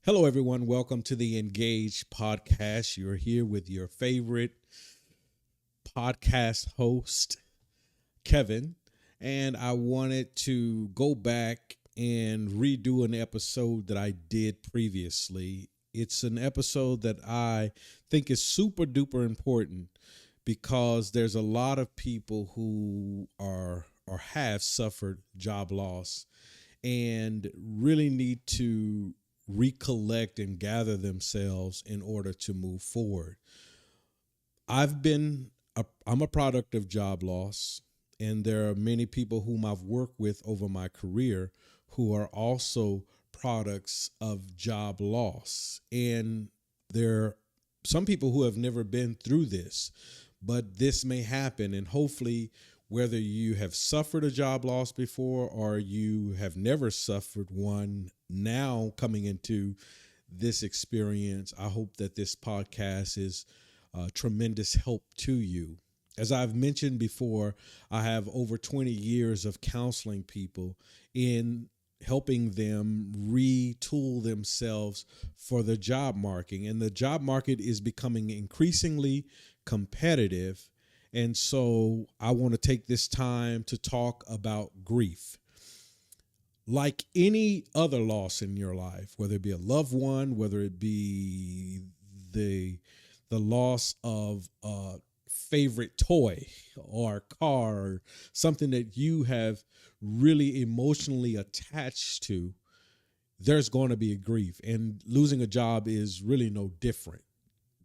Hello, everyone. Welcome to the Engage podcast. You're here with your favorite podcast host, Kevin. And I wanted to go back and redo an episode that I did previously. It's an episode that I think is super duper important because there's a lot of people who are or have suffered job loss and really need to recollect and gather themselves in order to move forward. I'm a product of job loss, and there are many people whom I've worked with over my career who are also products of job loss. And there are some people who have never been through this, but this may happen. And hopefully, whether you have suffered a job loss before or you have never suffered one, now coming into this experience, I hope that this podcast is tremendous help to you. As I've mentioned before, I have over 20 years of counseling people in helping them retool themselves for the job market. And the job market is becoming increasingly competitive. And so I want to take this time to talk about grief. Like any other loss in your life, whether it be a loved one, whether it be the loss of a favorite toy or car or something that you have really emotionally attached to, there's going to be a grief. And losing a job is really no different.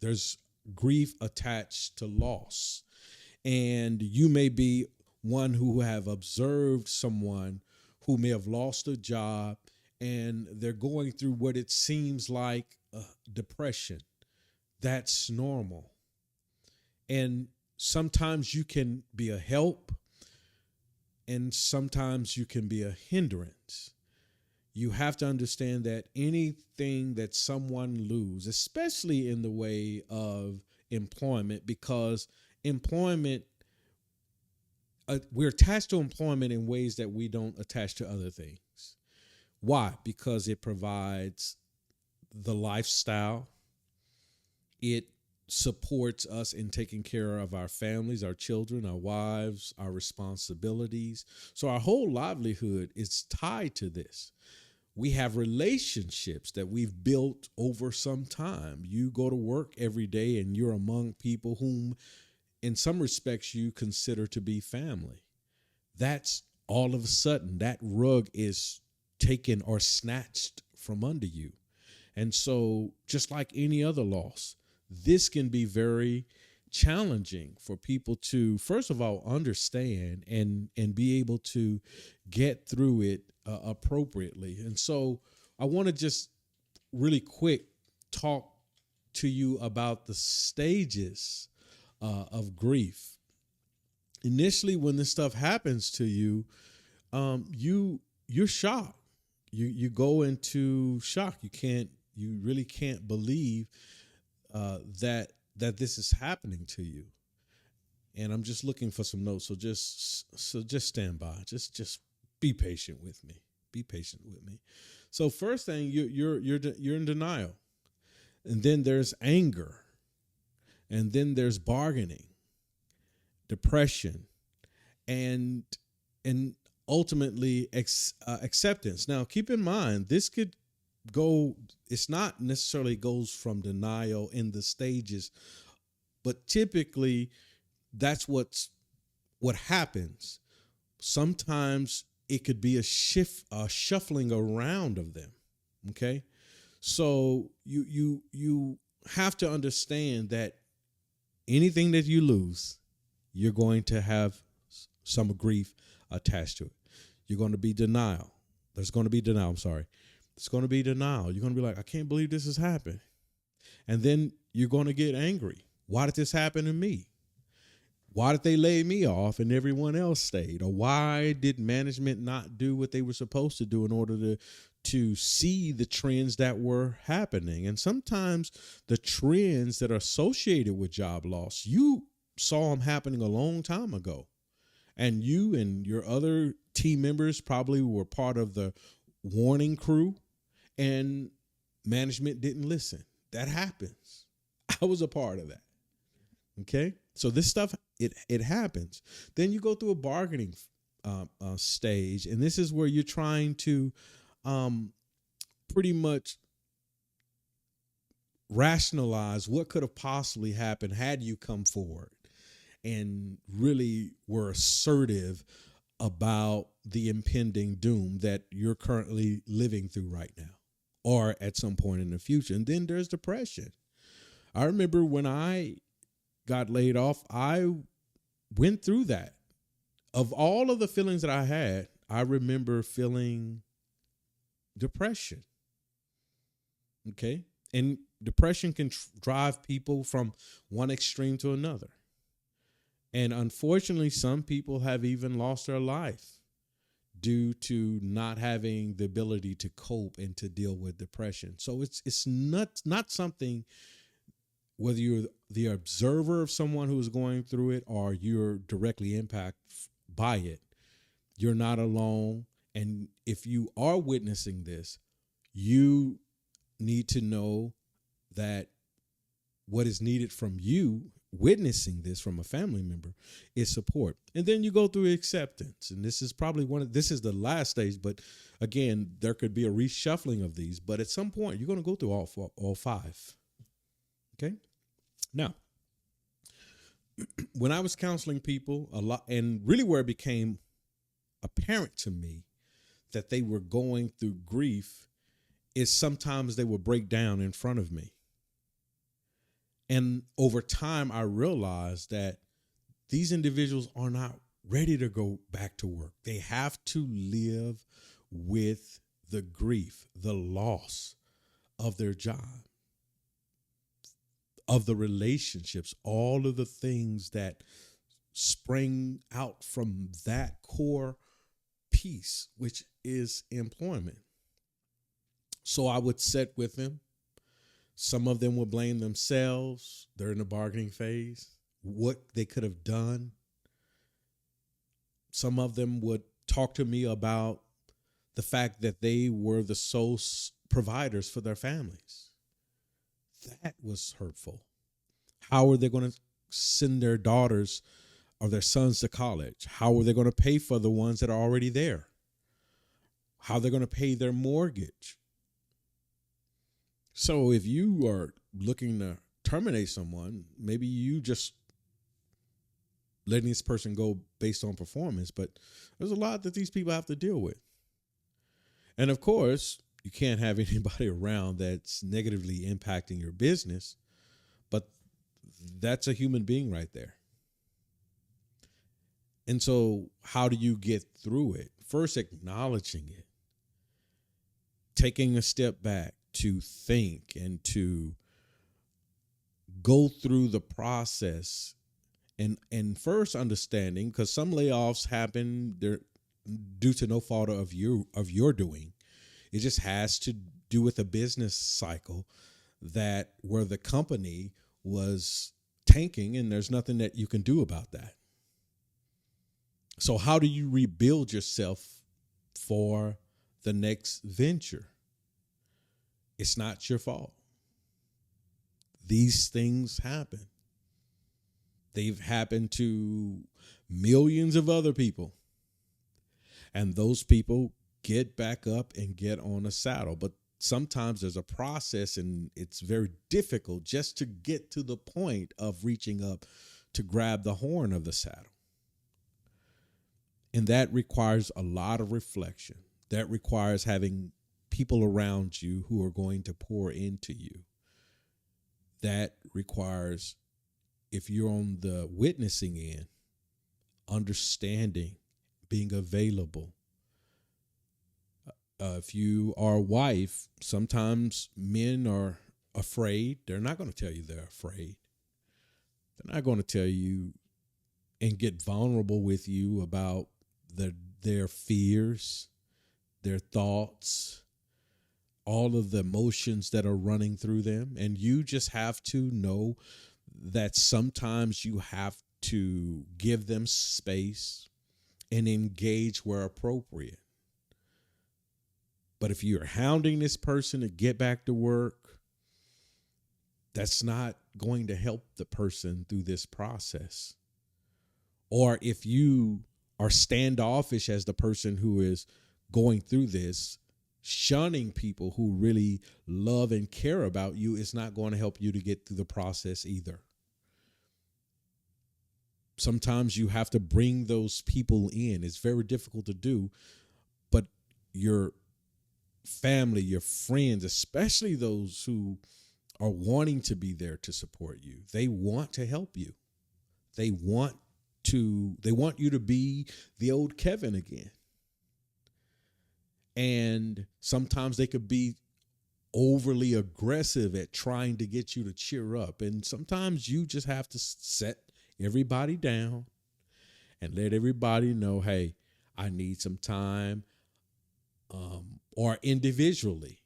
There's grief attached to loss. And you may be one who have observed someone who may have lost a job and they're going through what it seems like depression. That's normal. And sometimes you can be a help and sometimes you can be a hindrance. You have to understand that anything that someone loses, especially in the way of employment, because employment, we're attached to employment in ways that we don't attach to other things. Why? Because it provides the lifestyle. It supports us in taking care of our families, our children, our wives, our responsibilities. So our whole livelihood is tied to this. We have relationships that we've built over some time. You go to work every day and you're among people whom in some respects you consider to be family. That's all of a sudden that rug is taken or snatched from under you. And so just like any other loss, this can be very challenging for people to, first of all, understand and be able to get through it appropriately. And so I want to just really quick talk to you about the stages of grief. Initially, when this stuff happens to you, you're shocked. You go into shock. You really can't believe that this is happening to you. And I'm just looking for some notes. So just stand by. Just be patient with me. Be patient with me. So first thing, you're in denial, and then there's anger, and then there's bargaining, depression, and ultimately acceptance. Now, keep in mind, this could go, it's not necessarily goes from denial in the stages, but typically that's what happens. Sometimes it could be a shuffling around of them. Okay. So you have to understand that anything that you lose, you're going to have some grief attached to it. You're going to be denial. There's going to be denial. I'm sorry. It's going to be denial. You're going to be like, I can't believe this has happened. And then you're going to get angry. Why did this happen to me? Why did they lay me off and everyone else stayed? Or why did management not do what they were supposed to do in order to see the trends that were happening? And sometimes the trends that are associated with job loss, you saw them happening a long time ago. And you and your other team members probably were part of the warning crew. And management didn't listen. That happens. I was a part of that. Okay, so this stuff it happens. Then you go through a bargaining stage, and this is where you're trying to pretty much rationalize what could have possibly happened had you come forward and really were assertive about the impending doom that you're currently living through right now or at some point in the future. And then there's depression. I remember when I got laid off, I went through that. Of all of the feelings that I had, I remember feeling depression. Okay. And depression can drive people from one extreme to another. And unfortunately, some people have even lost their life due to not having the ability to cope and to deal with depression. So it's not something, whether you're the observer of someone who is going through it or you're directly impacted by it, you're not alone. And if you are witnessing this, you need to know that what is needed from you witnessing this from a family member is support. And then you go through acceptance. And this is probably this is the last stage, but again, there could be a reshuffling of these, but at some point you're going to go through all five. Okay. Now, when I was counseling people a lot, and really where it became apparent to me that they were going through grief is sometimes they would break down in front of me. And over time, I realized that these individuals are not ready to go back to work. They have to live with the grief, the loss of their job, of the relationships, all of the things that spring out from that core piece, which is employment. So I would sit with them. Some of them would blame themselves during the bargaining phase, what they could have done. Some of them would talk to me about the fact that they were the sole providers for their families. That was hurtful. How are they going to send their daughters or their sons to college? How are they going to pay for the ones that are already there? How are they going to pay their mortgage? So if you are looking to terminate someone, maybe you just letting this person go based on performance, but there's a lot that these people have to deal with. And of course, you can't have anybody around that's negatively impacting your business, but that's a human being right there. And so how do you get through it? First, acknowledging it, taking a step back to think and to go through the process and first understanding, because some layoffs happen due to no fault of your doing. It just has to do with a business cycle that where the company was tanking and there's nothing that you can do about that. So how do you rebuild yourself for the next venture? It's not your fault. These things happen. They've happened to millions of other people. And those people get back up and get on a saddle. But sometimes there's a process and it's very difficult just to get to the point of reaching up to grab the horn of the saddle. And that requires a lot of reflection. That requires having people around you who are going to pour into you. That requires, if you're on the witnessing end, understanding, being available. If you are a wife, sometimes men are afraid. They're not going to tell you they're afraid. They're not going to tell you and get vulnerable with you about their fears, their thoughts, all of the emotions that are running through them. And you just have to know that sometimes you have to give them space and engage where appropriate. But if you're hounding this person to get back to work, that's not going to help the person through this process. Or if you are standoffish as the person who is going through this, shunning people who really love and care about you is not going to help you to get through the process either. Sometimes you have to bring those people in. It's very difficult to do, but your family, your friends, especially those who are wanting to be there to support you, they want to help you. They want you to be the old Kevin again. And sometimes they could be overly aggressive at trying to get you to cheer up. And sometimes you just have to set everybody down and let everybody know, hey, I need some time. Or individually,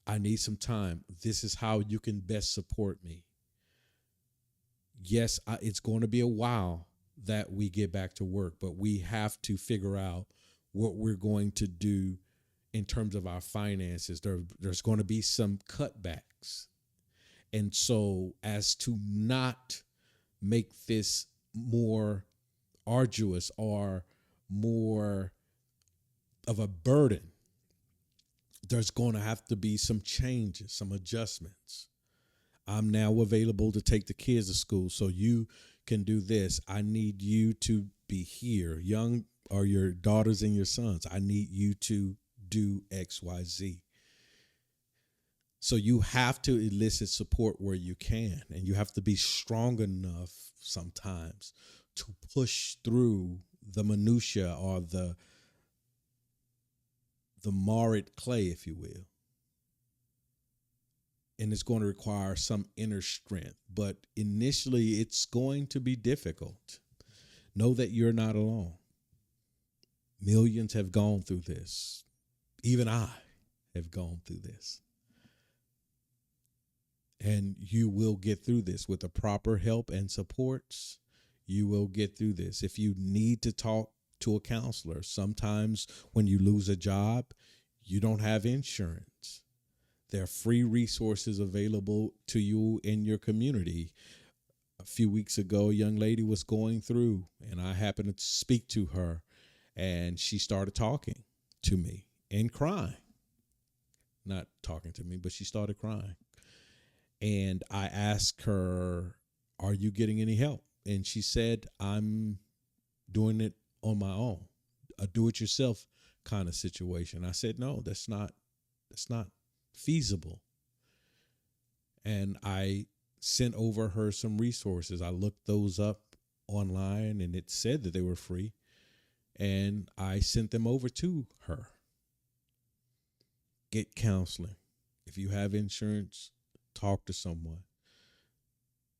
I need some time. This is how you can best support me. Yes, it's going to be a while that we get back to work, but we have to figure out what we're going to do in terms of our finances. There's going to be some cutbacks. And so as to not make this more arduous or more of a burden, there's going to have to be some changes, some adjustments. I'm now available to take the kids to school, so you can do this. I need you to be here. Young or your daughters and your sons, I need you to do X, Y, Z. So you have to elicit support where you can, and you have to be strong enough sometimes to push through the minutia or the marred clay, if you will. And it's going to require some inner strength, but initially it's going to be difficult. Know that you're not alone. Millions have gone through this. Even I have gone through this. And you will get through this with the proper help and supports. You will get through this. If you need to talk to a counselor, sometimes when you lose a job, you don't have insurance. There are free resources available to you in your community. A few weeks ago, a young lady was going through, and I happened to speak to her, and she started talking to me and crying. Not talking to me, but she started crying. And I asked her, are you getting any help? And she said, I'm doing it on my own, a do-it-yourself kind of situation. I said, no, that's not feasible. And I sent over her some resources. I looked those up online, and it said that they were free. And I sent them over to her. Get counseling. If you have insurance, talk to someone.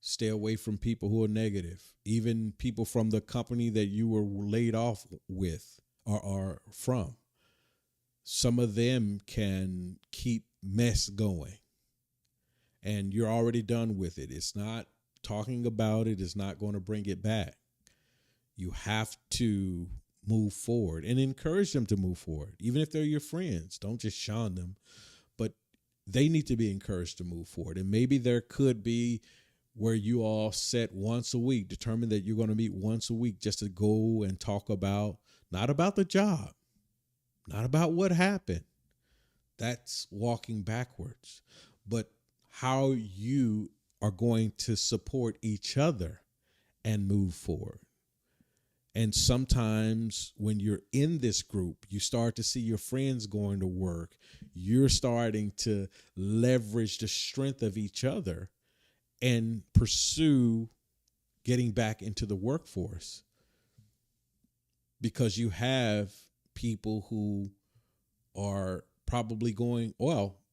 Stay away from people who are negative. Even people from the company that you were laid off with or from. Some of them can keep mess going. And you're already done with it. It's not talking about it. It's not going to bring it back. You have to move forward and encourage them to move forward. Even if they're your friends, don't just shun them, but they need to be encouraged to move forward. And maybe there could be where you all set once a week, determine that you're going to meet once a week just to go and talk about, not about the job, not about what happened. That's walking backwards, but how you are going to support each other and move forward. And sometimes when you're in this group, you start to see your friends going to work. You're starting to leverage the strength of each other and pursue getting back into the workforce, because you have people who are probably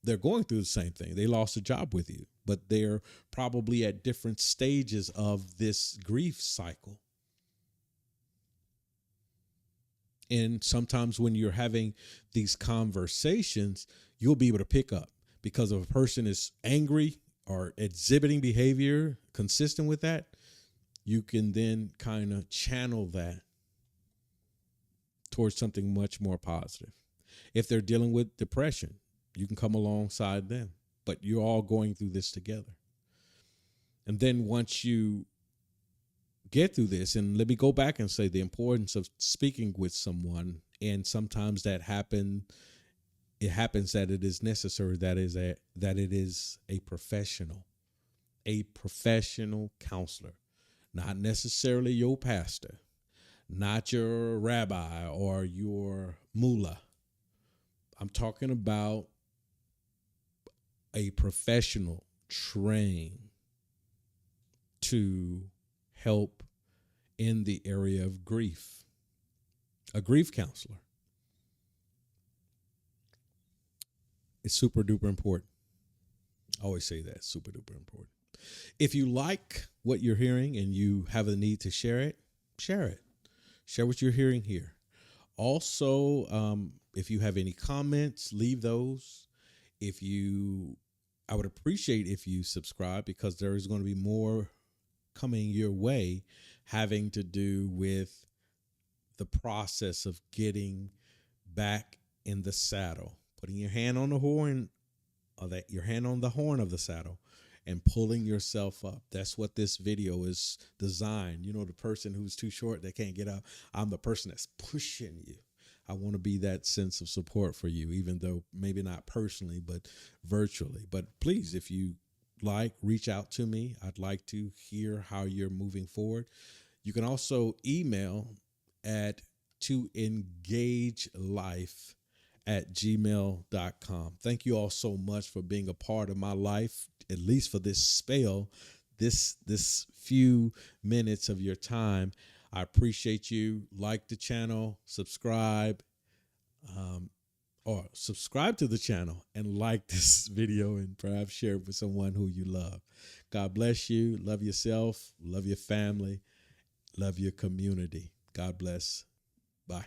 they're going through the same thing. They lost a job with you, but they're probably at different stages of this grief cycle. And sometimes when you're having these conversations, you'll be able to pick up, because if a person is angry or exhibiting behavior consistent with that, you can then kind of channel that towards something much more positive. If they're dealing with depression, you can come alongside them, but you're all going through this together. And then once you get through this, and let me go back and say the importance of speaking with someone, and sometimes it happens that it is necessary, that it is a professional counselor, not necessarily your pastor, not your rabbi or your mullah. I'm talking about a professional trained to help in the area of grief, a grief counselor. It's super duper important. I always say that, super duper important. If you like what you're hearing and you have a need to share it, share it. Share what you're hearing here. Also, if you have any comments, leave those. I would appreciate if you subscribe, because there is going to be more coming your way having to do with the process of getting back in the saddle, putting your hand on the horn, your hand on the horn of the saddle, and pulling yourself up. That's what this video is designed. You know, the person who's too short, they can't get up. I'm the person that's pushing you. I want to be that sense of support for you, even though maybe not personally, but virtually. But please, if you reach out to me. I'd like to hear how you're moving forward. You can also email at toengagelife@gmail.com. Thank you all so much for being a part of my life, at least for this spell, this few minutes of your time. I appreciate you. Like the channel, subscribe, or subscribe to the channel and like this video, and perhaps share it with someone who you love. God bless you. Love yourself. Love your family. Love your community. God bless. Bye.